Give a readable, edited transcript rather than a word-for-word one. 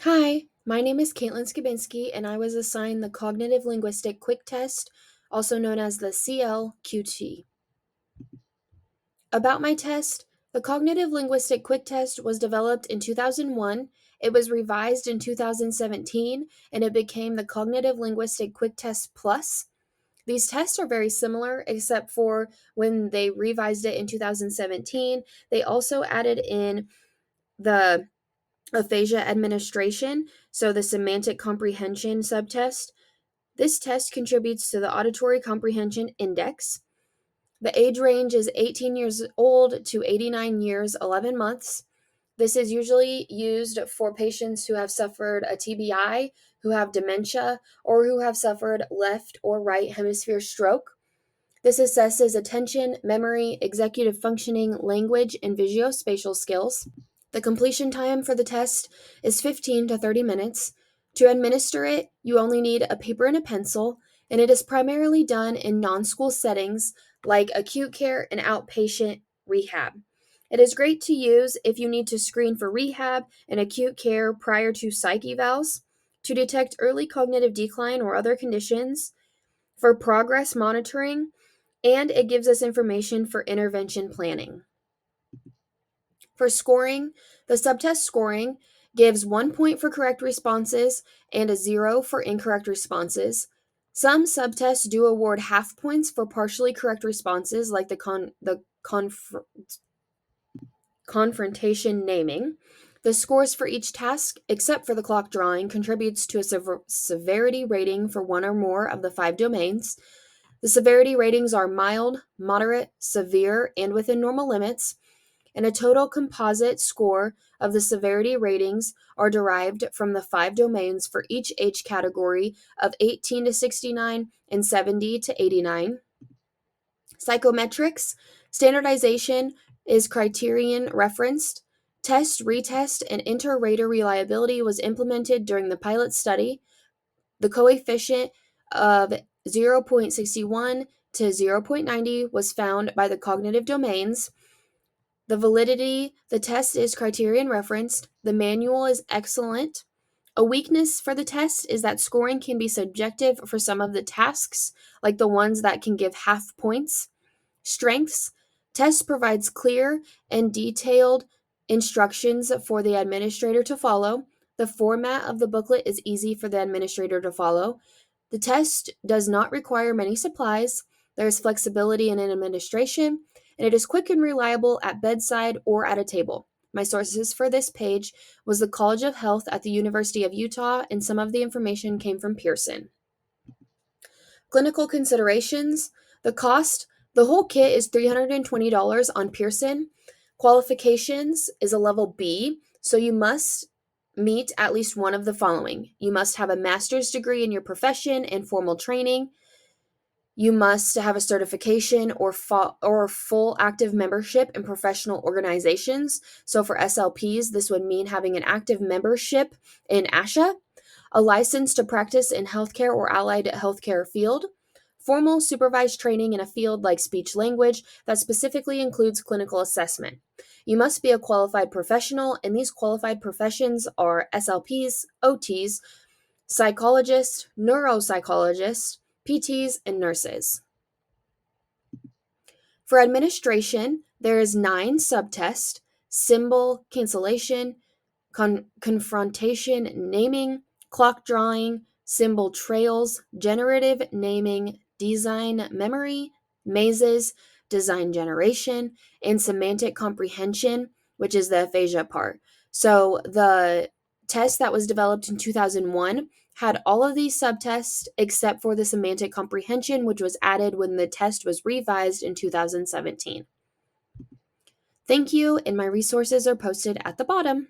Hi, my name is Caitlin Skabinski, and I was assigned the Cognitive Linguistic Quick Test, also known as the CLQT. About my test, the Cognitive Linguistic Quick Test was developed in 2001, it was revised in 2017, and it became the Cognitive Linguistic Quick Test Plus. These tests are very similar, except for when they revised it in 2017, they also added in the aphasia administration, so the semantic comprehension subtest. This test contributes to the auditory comprehension index. The age range is 18 years old to 89 years, 11 months. This is usually used for patients who have suffered a TBI, who have dementia, or who have suffered left or right hemisphere stroke. This assesses attention, memory, executive functioning, language, and visuospatial skills. The completion time for the test is 15 to 30 minutes. To administer it, you only need a paper and a pencil, and it is primarily done in non school settings like acute care and outpatient rehab. It is great to use if you need to screen for rehab and acute care prior to psych evals, to detect early cognitive decline or other conditions, for progress monitoring, and it gives us information for intervention planning. For scoring, the subtest scoring gives 1 point for correct responses and a 0 for incorrect responses. Some subtests do award half points for partially correct responses, like confrontation naming. The scores for each task, except for the clock drawing, contributes to a severity rating for one or more of the 5 domains. The severity ratings are mild, moderate, severe, and within normal limits, and a total composite score of the severity ratings are derived from the 5 domains for each age category of 18 to 69 and 70 to 89. Psychometrics, standardization is criterion referenced. Test, retest, and inter-rater reliability was implemented during the pilot study. The coefficient of 0.61 to 0.90 was found by the cognitive domains. The validity, the test is criterion referenced. The manual is excellent. A weakness for the test is that scoring can be subjective for some of the tasks, like the ones that can give half points. Strengths, test provides clear and detailed instructions for the administrator to follow. The format of the booklet is easy for the administrator to follow. The test does not require many supplies. There is flexibility in administration, and it is quick and reliable at bedside or at a table. My sources for this page was the College of Health at the University of Utah, and some of the information came from Pearson. Clinical considerations, the cost, the whole kit is $320 on Pearson. Qualifications is a level B, so you must meet at least one of the following. You must have a master's degree in your profession and formal training. You must have a certification or full active membership in professional organizations. So for SLPs, this would mean having an active membership in ASHA, a license to practice in healthcare or allied healthcare field, formal supervised training in a field like speech language that specifically includes clinical assessment. You must be a qualified professional, and these qualified professions are SLPs, OTs, psychologists, neuropsychologists, PTs, and nurses. For administration, there is 9 subtests: symbol cancellation, confrontation naming, clock drawing, symbol trails, generative naming, design memory, mazes, design generation, and semantic comprehension, which is the aphasia part. So the test that was developed in 2001 had all of these subtests except for the semantic comprehension, which was added when the test was revised in 2017. Thank you, and my resources are posted at the bottom.